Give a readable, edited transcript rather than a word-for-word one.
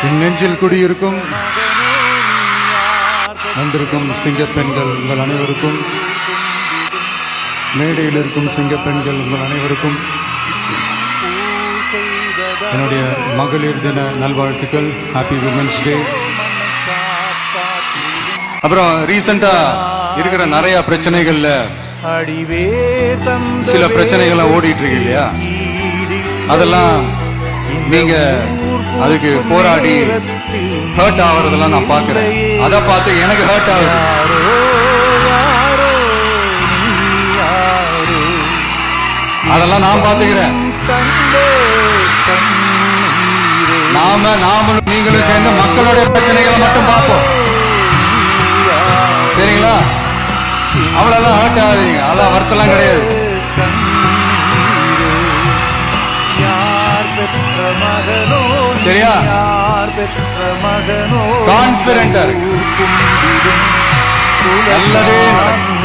என் நெஞ்சில் குடியிருக்கும் வந்திருக்கும் சிங்கப்பெண்கள் உங்கள் அனைவருக்கும், மேடையில் இருக்கும் சிங்கப்பெண்கள் உங்கள் அனைவருக்கும் என்னுடைய மகளிர் தின நல்வாழ்த்துக்கள். Happy women's day. அப்புறம் ரீசெண்டா இருக்கிற நிறைய பிரச்சனைகள்ல சில பிரச்சனைகள் ஓடிட்டு இருக்கு இல்லையா, அதெல்லாம் நீங்க அதுக்கு போராடி ஹர்ட் ஆகுறதெல்லாம் நான் பாக்குறேன். அதை பார்த்து எனக்கு ஹர்ட் ஆகுது. அதெல்லாம் நான் பாத்துக்கிறேன். நாமளும் நீங்களும் சேர்ந்து மக்களுடைய பிரச்சனைகளை மட்டும் பார்ப்போம். சரிங்களா? அவ்வளவுதான் ஹர்ட் ஆகுதுங்க. அதெல்லாம் வருத்தலாம் கிடையாது. சரியா? கான்பிடென்டா இருக்கு. நல்லதே நடக்கும்.